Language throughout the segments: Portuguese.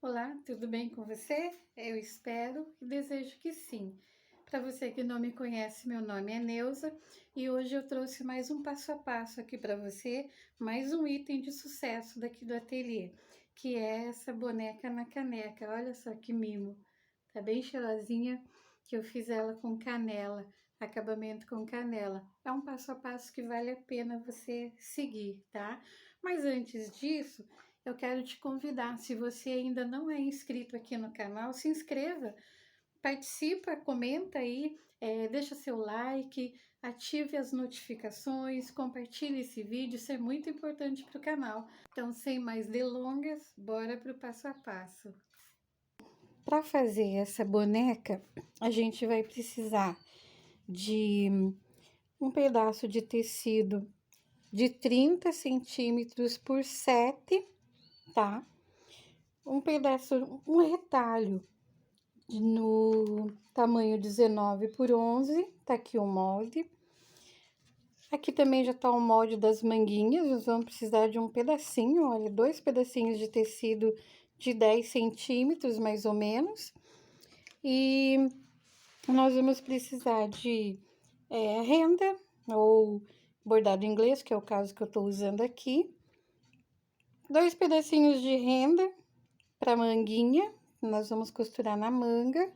Olá, tudo bem com você? Eu espero e desejo que sim. Para você que não me conhece, meu nome é Neuza e hoje eu trouxe mais um passo a passo aqui para você, mais um item de sucesso daqui do ateliê, que é essa boneca na caneca. Olha só que mimo, tá bem cheirosinha, que eu fiz ela com canela, acabamento com canela. É um passo a passo que vale a pena você seguir, tá? Mas antes disso, eu quero te convidar, se você ainda não é inscrito aqui no canal, se inscreva, participa, comenta aí, deixa seu like, ative as notificações, compartilhe esse vídeo, isso é muito importante para o canal. Então, sem mais delongas, bora para o passo a passo. Para fazer essa boneca, a gente vai precisar de um pedaço de tecido de 30 centímetros por 7, tá? Um pedaço, um retalho no tamanho 19 por 11, tá aqui o molde. Aqui também já tá o molde das manguinhas, nós vamos precisar de um pedacinho, olha, 2 pedacinhos de tecido de 10 centímetros, mais ou menos. E nós vamos precisar de renda ou bordado inglês, que é o caso que eu tô usando aqui. 2 pedacinhos de renda para manguinha, nós vamos costurar na manga,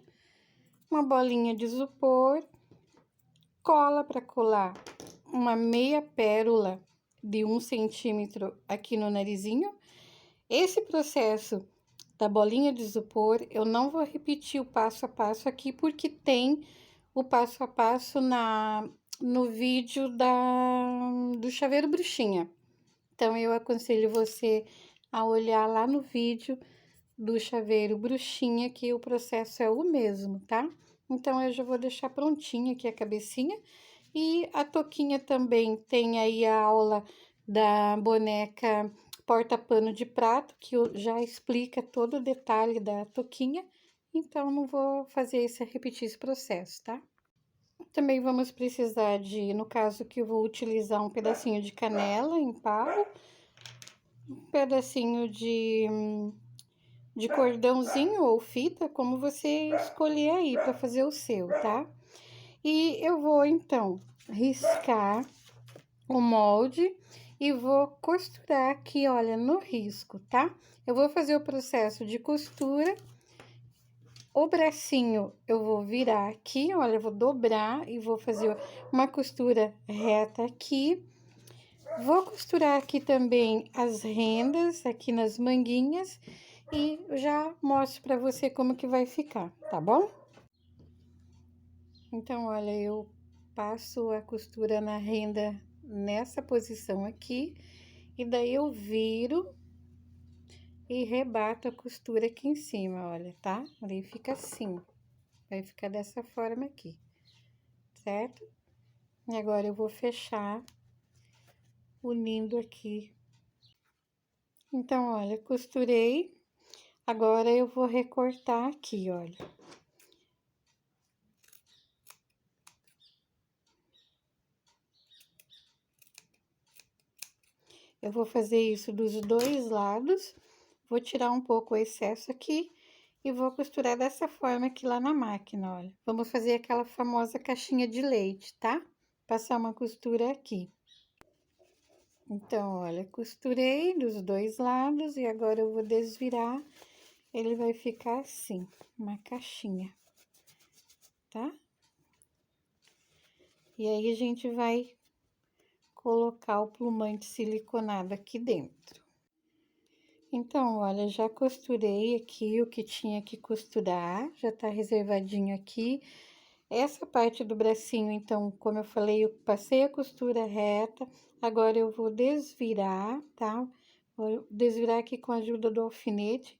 uma bolinha de isopor, cola para colar uma meia pérola de 1 centímetro aqui no narizinho. Esse processo da bolinha de isopor, eu não vou repetir o passo a passo aqui, porque tem o passo a passo no vídeo do chaveiro bruxinha. Então, eu aconselho você a olhar lá no vídeo do chaveiro bruxinha, que o processo é o mesmo, tá? Então, eu já vou deixar prontinha aqui a cabecinha. E a touquinha também tem aí a aula da boneca porta-pano de prato, que já explica todo o detalhe da touquinha. Então, não vou repetir esse processo, tá? Também vamos precisar de, no caso que eu vou utilizar um pedacinho de canela em pau, um pedacinho de cordãozinho ou fita, como você escolher aí para fazer o seu, tá? E eu vou, então, riscar o molde e vou costurar aqui, olha, no risco, tá? Eu vou fazer o processo de costura. O bracinho eu vou virar aqui, olha, eu vou dobrar e vou fazer uma costura reta aqui. Vou costurar aqui também as rendas, aqui nas manguinhas, e já mostro pra você como que vai ficar, tá bom? Então, olha, eu passo a costura na renda nessa posição aqui, e daí eu viro e rebato a costura aqui em cima, olha, tá? Daí fica assim, vai ficar dessa forma aqui, certo? E agora eu vou fechar unindo aqui. Então, olha, costurei, agora eu vou recortar aqui, olha. Eu vou fazer isso dos dois lados, vou tirar um pouco o excesso aqui e vou costurar dessa forma aqui lá na máquina, olha. Vamos fazer aquela famosa caixinha de leite, tá? Passar uma costura aqui. Então, olha, costurei dos dois lados e agora eu vou desvirar, ele vai ficar assim, uma caixinha, tá? E aí, a gente vai colocar o plumante siliconado aqui dentro. Então, olha, já costurei aqui o que tinha que costurar, já tá reservadinho aqui. Essa parte do bracinho, então, como eu falei, eu passei a costura reta, agora eu vou desvirar, tá? Vou desvirar aqui com a ajuda do alfinete.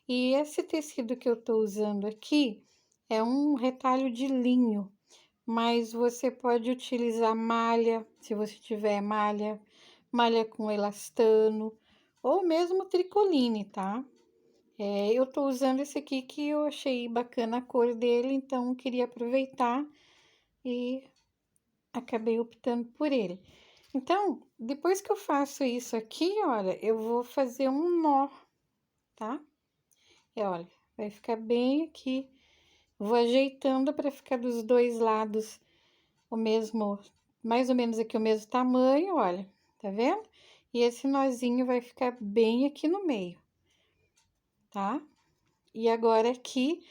E esse tecido que eu tô usando aqui é um retalho de linho, mas você pode utilizar malha, se você tiver malha, malha com elastano, ou mesmo tricoline, tá? Eu tô usando esse aqui que eu achei bacana a cor dele, então queria aproveitar e acabei optando por ele. Então, depois que eu faço isso aqui, olha, eu vou fazer um nó, tá? E olha, vai ficar bem aqui. Vou ajeitando para ficar dos dois lados o mesmo, mais ou menos aqui o mesmo tamanho, olha, tá vendo? E esse nozinho vai ficar bem aqui no meio, tá? E agora aqui,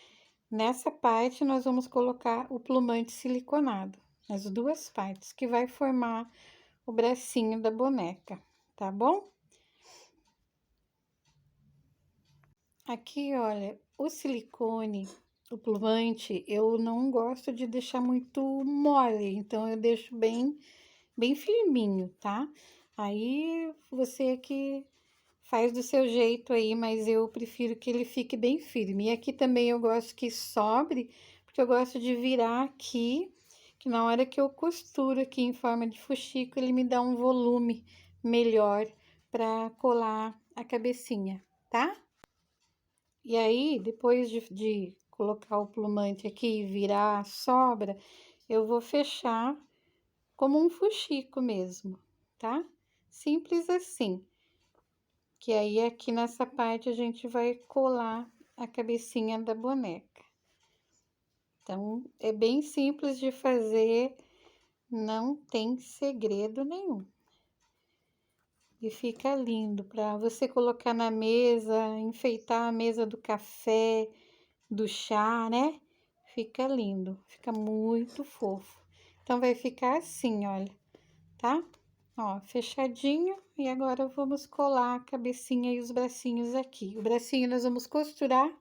nessa parte, nós vamos colocar o plumante siliconado, nas duas partes, que vai formar o bracinho da boneca, tá bom? Aqui, olha, o silicone, o plumante, eu não gosto de deixar muito mole, então eu deixo bem firminho, tá? Aí você que faz do seu jeito aí, mas eu prefiro que ele fique bem firme. E aqui também eu gosto que sobre, porque eu gosto de virar aqui, que na hora que eu costuro aqui em forma de fuxico, ele me dá um volume melhor para colar a cabecinha, tá? E aí, depois de colocar o plumante aqui e virar a sobra, eu vou fechar como um fuxico mesmo, tá? Simples assim. Que aí aqui nessa parte a gente vai colar a cabecinha da boneca. Então, é bem simples de fazer, não tem segredo nenhum. E fica lindo para você colocar na mesa, enfeitar a mesa do café, do chá, né? Fica lindo, fica muito fofo. Então, vai ficar assim, olha, tá? Ó, fechadinho. E agora vamos colar a cabecinha e os bracinhos aqui. O bracinho nós vamos costurar.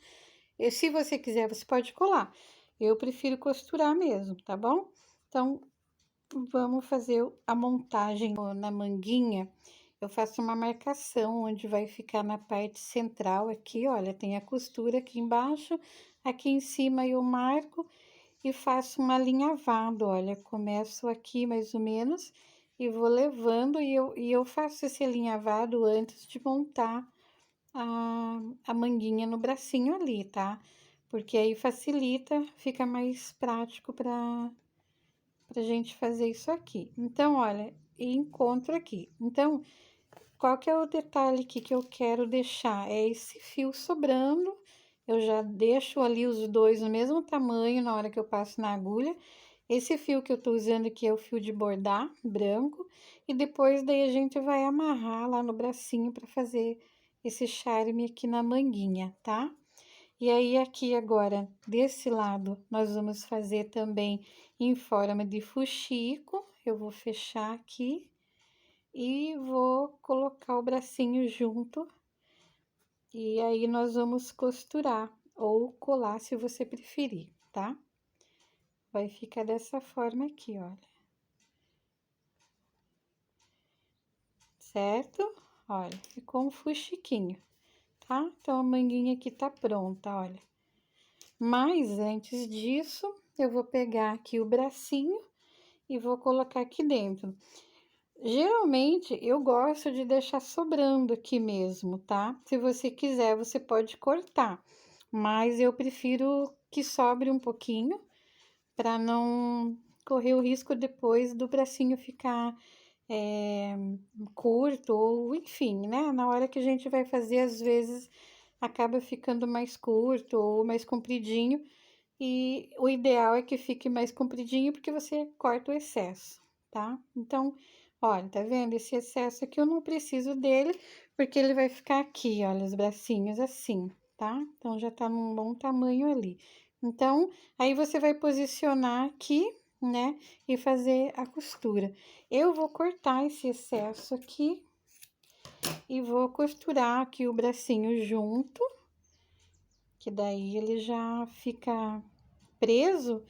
E se você quiser, você pode colar. Eu prefiro costurar mesmo, tá bom? Então, vamos fazer a montagem na manguinha. Eu faço uma marcação onde vai ficar na parte central aqui, olha, tem a costura aqui embaixo, aqui em cima eu marco e faço um alinhavado, olha, começo aqui mais ou menos e vou levando e eu faço esse alinhavado antes de montar a manguinha no bracinho ali, tá? Porque aí facilita, fica mais prático pra gente fazer isso aqui. Então, olha, encontro aqui. Então, qual que é o detalhe aqui que eu quero deixar? É esse fio sobrando, eu já deixo ali os dois no mesmo tamanho na hora que eu passo na agulha. Esse fio que eu tô usando aqui é o fio de bordar, branco, e depois daí a gente vai amarrar lá no bracinho para fazer esse charme aqui na manguinha, tá? E aí, aqui agora, desse lado, nós vamos fazer também em forma de fuxico. Eu vou fechar aqui e vou colocar o bracinho junto. E aí, nós vamos costurar ou colar, se você preferir, tá? Vai ficar dessa forma aqui, olha. Certo? Olha, ficou um fuxiquinho, tá? Então, a manguinha aqui tá pronta, olha. Mas antes disso, eu vou pegar aqui o bracinho e vou colocar aqui dentro. Geralmente, eu gosto de deixar sobrando aqui mesmo, tá? Se você quiser, você pode cortar, mas eu prefiro que sobre um pouquinho para não correr o risco depois do bracinho ficar curto ou enfim, né? Na hora que a gente vai fazer, às vezes acaba ficando mais curto ou mais compridinho. E o ideal é que fique mais compridinho, porque você corta o excesso, tá? Então, olha, tá vendo? Esse excesso aqui eu não preciso dele, porque ele vai ficar aqui, olha, os bracinhos assim, tá? Então, já tá num bom tamanho ali. Então, aí você vai posicionar aqui, né? E fazer a costura. Eu vou cortar esse excesso aqui e vou costurar aqui o bracinho junto, que daí ele já fica preso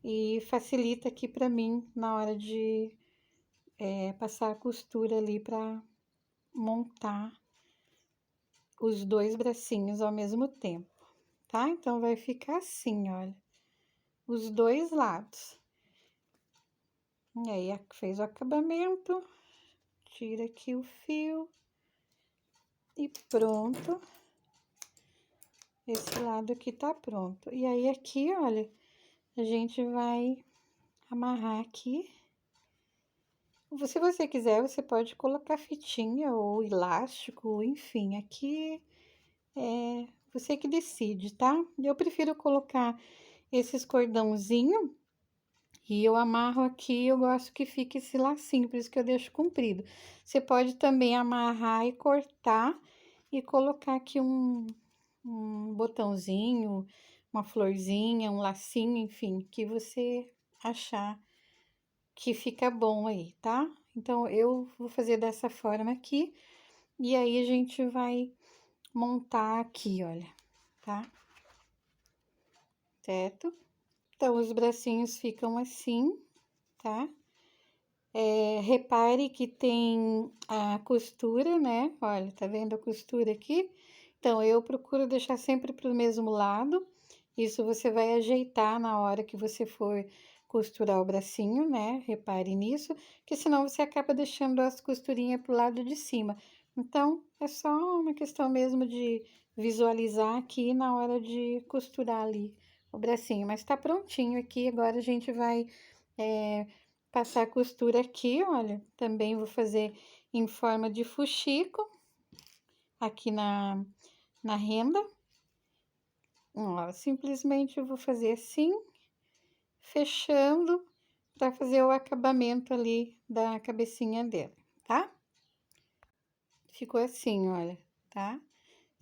e facilita aqui para mim na hora de passar a costura ali para montar os dois bracinhos ao mesmo tempo, tá? Então, vai ficar assim, olha, os dois lados. E aí, fez o acabamento, tira aqui o fio e pronto. Esse lado aqui tá pronto. E aí, aqui, olha, a gente vai amarrar aqui. Se você quiser, você pode colocar fitinha ou elástico, enfim, aqui você que decide, tá? Eu prefiro colocar esses cordãozinho e eu amarro aqui, eu gosto que fique esse lacinho, por isso que eu deixo comprido. Você pode também amarrar e cortar e colocar aqui um botãozinho, uma florzinha, um lacinho, enfim, que você achar que fica bom aí, tá? Então, eu vou fazer dessa forma aqui, e aí a gente vai montar aqui, olha, tá? Certo? Então, os bracinhos ficam assim, tá? Repare que tem a costura, né? Olha, tá vendo a costura aqui? Então, eu procuro deixar sempre pro mesmo lado. Isso você vai ajeitar na hora que você for costurar o bracinho, né? Repare nisso, que senão você acaba deixando as costurinhas pro lado de cima. Então, é só uma questão mesmo de visualizar aqui na hora de costurar ali o bracinho. Mas tá prontinho aqui, agora a gente vai passar a costura aqui, olha. Também vou fazer em forma de fuxico aqui na renda. Ó, simplesmente eu vou fazer assim, fechando, para fazer o acabamento ali da cabecinha dela, tá? Ficou assim, olha, tá?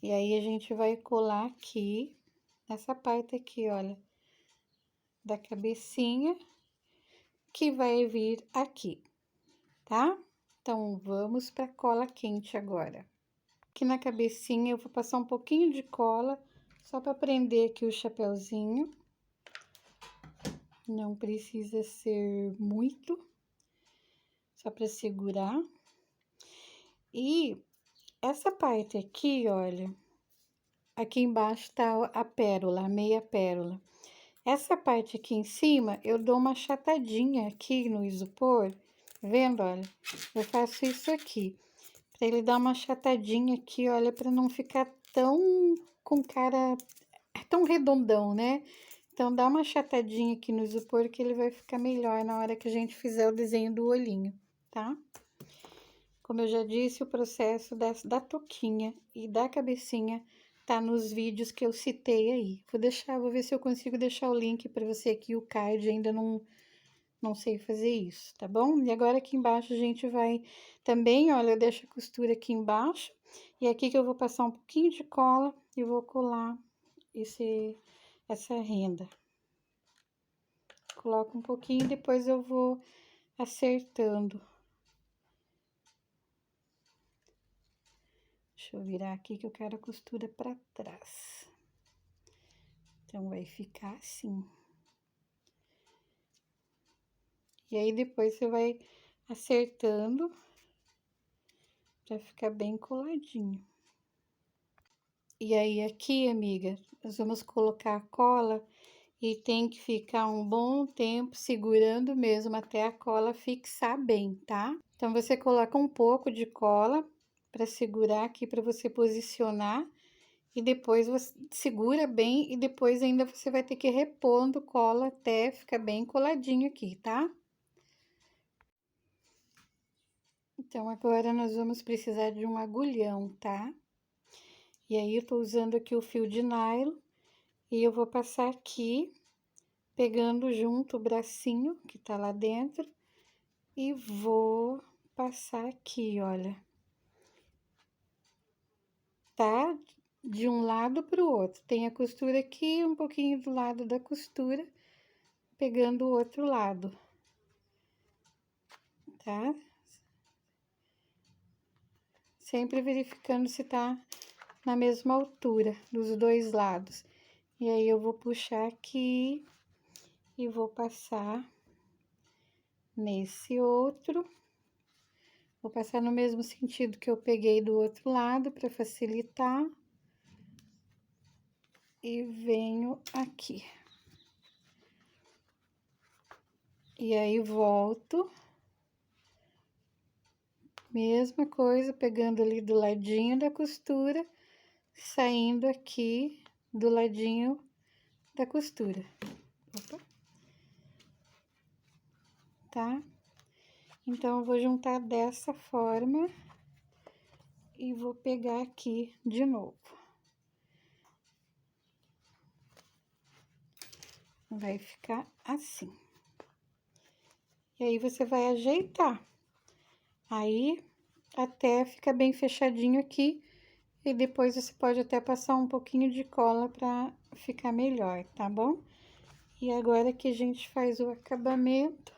E aí, a gente vai colar aqui, nessa parte aqui, olha, da cabecinha, que vai vir aqui, tá? Então, vamos para cola quente agora. Aqui na cabecinha, eu vou passar um pouquinho de cola, só para prender aqui o chapéuzinho. Não precisa ser muito, só para segurar. E essa parte aqui, olha, aqui embaixo tá a pérola, a meia pérola. Essa parte aqui em cima, eu dou uma achatadinha aqui no isopor, tá vendo, olha? Eu faço isso aqui, para ele dar uma achatadinha aqui, olha, para não ficar tão com cara, tão redondão, né? Então, dá uma achatadinha aqui no isopor que ele vai ficar melhor na hora que a gente fizer o desenho do olhinho, tá? Como eu já disse, o processo da touquinha e da cabecinha tá nos vídeos que eu citei aí. Vou ver se eu consigo deixar o link para você aqui, o card, ainda não sei fazer isso, tá bom? E agora aqui embaixo a gente vai também, olha, eu deixo a costura aqui embaixo, e aqui que eu vou passar um pouquinho de cola e vou colar essa renda. Coloco um pouquinho e depois eu vou acertando. Deixa eu virar aqui que eu quero a costura pra trás. Então, vai ficar assim. E aí, depois você vai acertando pra ficar bem coladinho. E aí, aqui, amiga, nós vamos colocar a cola e tem que ficar um bom tempo segurando mesmo até a cola fixar bem, tá? Então, você coloca um pouco de cola para segurar aqui, para você posicionar. E depois você segura bem e depois ainda você vai ter que ir repondo cola até ficar bem coladinho aqui, tá? Então, agora nós vamos precisar de um agulhão, tá? E aí, eu tô usando aqui o fio de nylon e eu vou passar aqui, pegando junto o bracinho que tá lá dentro e vou passar aqui, olha. Tá? De um lado pro outro. Tem a costura aqui, um pouquinho do lado da costura, pegando o outro lado, tá? Sempre verificando se tá na mesma altura dos dois lados. E aí, eu vou puxar aqui e vou passar nesse outro. Vou passar no mesmo sentido que eu peguei do outro lado para facilitar. E venho aqui. E aí, volto. Mesma coisa, pegando ali do ladinho da costura, saindo aqui do ladinho da costura. Opa. Tá? Então, eu vou juntar dessa forma e vou pegar aqui de novo. Vai ficar assim. E aí, você vai ajeitar. Aí, até fica bem fechadinho aqui. E depois você pode até passar um pouquinho de cola pra ficar melhor, tá bom? E agora que a gente faz o acabamento,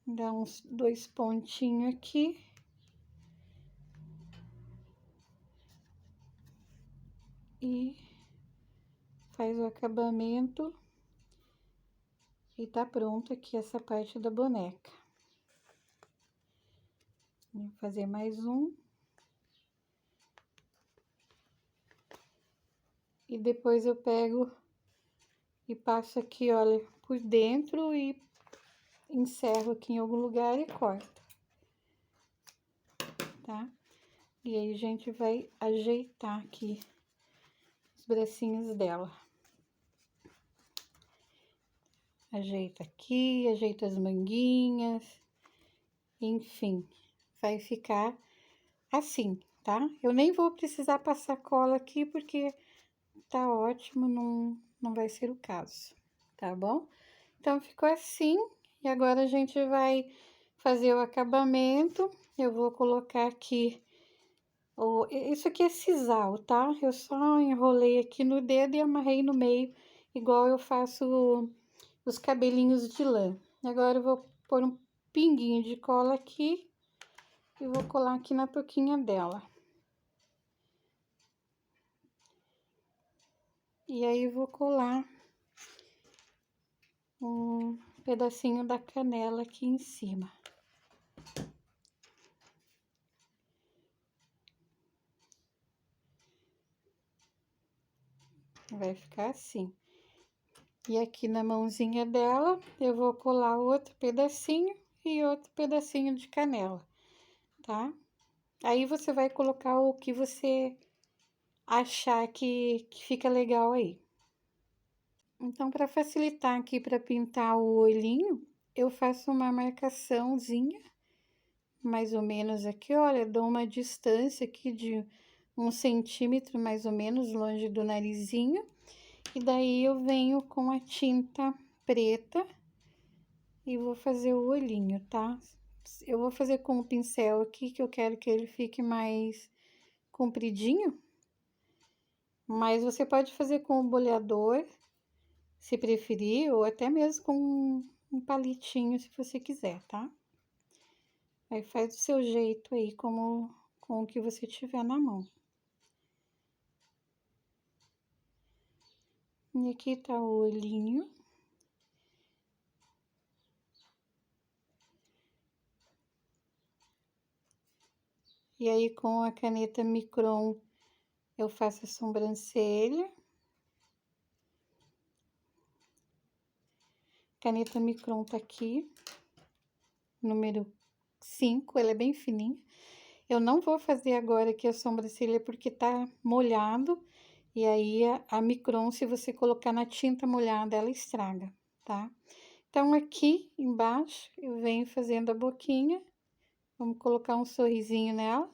dá uns 2 pontinhos aqui. E faz o acabamento. E tá pronto aqui essa parte da boneca. Vou fazer mais um. E depois eu pego e passo aqui, olha, por dentro e encerro aqui em algum lugar e corto, tá? E aí, a gente vai ajeitar aqui os bracinhos dela. Ajeita aqui, ajeita as manguinhas, enfim, vai ficar assim, tá? Eu nem vou precisar passar cola aqui, porque tá ótimo, não vai ser o caso, tá bom? Então, ficou assim, e agora a gente vai fazer o acabamento. Eu vou colocar aqui, isso aqui é sisal, tá? Eu só enrolei aqui no dedo e amarrei no meio, igual eu faço os cabelinhos de lã. Agora, eu vou pôr um pinguinho de cola aqui e vou colar aqui na touquinha dela. E aí, vou colar um pedacinho da canela aqui em cima. Vai ficar assim. E aqui na mãozinha dela, eu vou colar outro pedacinho e outro pedacinho de canela, tá? Aí, você vai colocar o que você achar que fica legal aí. Então, para facilitar aqui para pintar o olhinho, eu faço uma marcaçãozinha, mais ou menos aqui, olha, dou uma distância aqui de 1 centímetro, mais ou menos, longe do narizinho. E daí, eu venho com a tinta preta e vou fazer o olhinho, tá? Eu vou fazer com o pincel aqui, que eu quero que ele fique mais compridinho. Mas você pode fazer com o boleador, se preferir, ou até mesmo com um palitinho, se você quiser, tá? Aí, faz do seu jeito aí, com o que você tiver na mão. E aqui tá o olhinho. E aí, com a caneta Micron, eu faço a sobrancelha. Caneta Micron tá aqui, número 5, ela é bem fininha. Eu não vou fazer agora aqui a sobrancelha porque tá molhado. E aí, a Micron, se você colocar na tinta molhada, ela estraga, tá? Então, aqui embaixo, eu venho fazendo a boquinha. Vamos colocar um sorrisinho nela.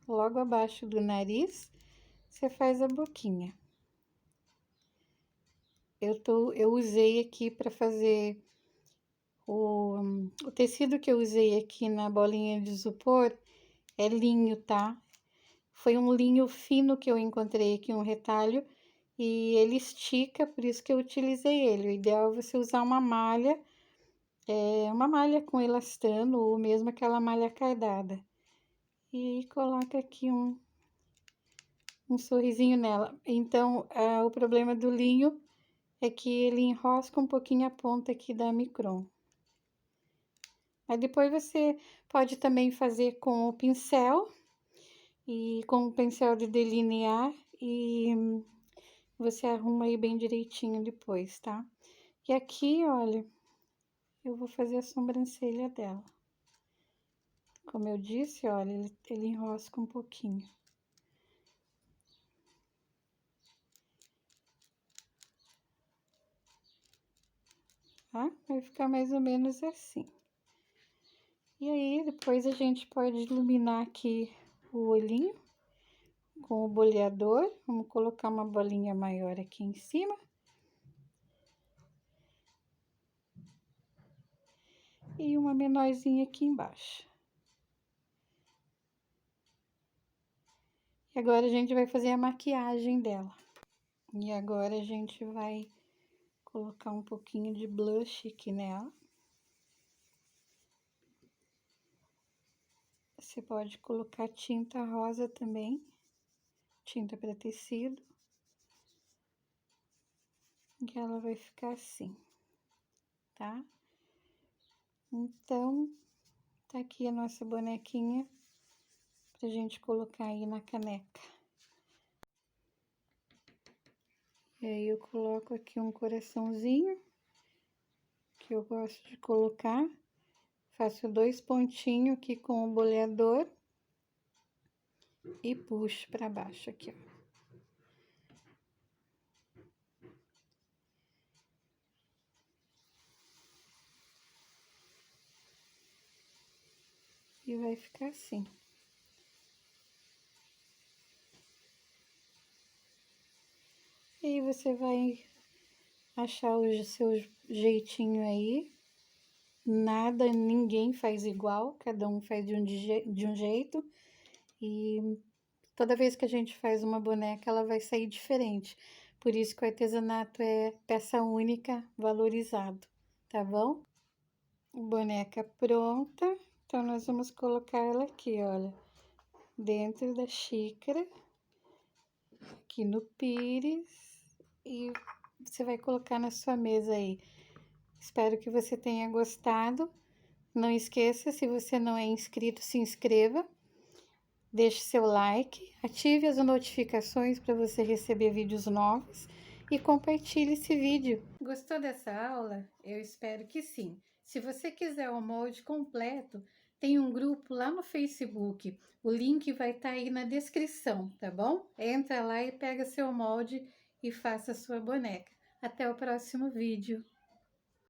Logo abaixo do nariz, você faz a boquinha. Eu usei aqui para fazer o tecido que eu usei aqui na bolinha de isopor é linho, tá? Foi um linho fino que eu encontrei aqui, um retalho, e ele estica, por isso que eu utilizei ele. O ideal é você usar uma malha com elastano, ou mesmo aquela malha cardada. E coloca aqui um sorrisinho nela. Então, o problema do linho é que ele enrosca um pouquinho a ponta aqui da Micron. Aí, depois você pode também fazer com o pincel, e com o pincel de delinear, e você arruma aí bem direitinho depois, tá? E aqui, olha, eu vou fazer a sobrancelha dela. Como eu disse, olha, ele enrosca um pouquinho. Tá? Vai ficar mais ou menos assim. E aí, depois a gente pode iluminar aqui o olhinho. com o boleador. Vamos colocar uma bolinha maior aqui em cima. E uma menorzinha aqui embaixo. E agora a gente vai fazer a maquiagem dela. E agora a gente vai colocar um pouquinho de blush aqui nela. Você pode colocar tinta rosa também, tinta para tecido. E ela vai ficar assim, tá? Então, tá aqui a nossa bonequinha pra gente colocar aí na caneca. E aí eu coloco aqui um coraçãozinho, que eu gosto de colocar. Faço 2 pontinhos aqui com o boleador e puxo pra baixo aqui, ó. E vai ficar assim. E aí você vai achar o seu jeitinho aí. Nada, ninguém faz igual, cada um faz de um jeito. E toda vez que a gente faz uma boneca, ela vai sair diferente. Por isso que o artesanato é peça única, valorizado, tá bom? Boneca pronta. Então, nós vamos colocar ela aqui, olha, dentro da xícara, aqui no pires, e você vai colocar na sua mesa aí. Espero que você tenha gostado. Não esqueça, se você não é inscrito, se inscreva. Deixe seu like, ative as notificações para você receber vídeos novos e compartilhe esse vídeo. Gostou dessa aula? Eu espero que sim. Se você quiser o molde completo, tem um grupo lá no Facebook. O link vai estar aí na descrição, tá bom? Entra lá e pega seu molde e faça sua boneca. Até o próximo vídeo.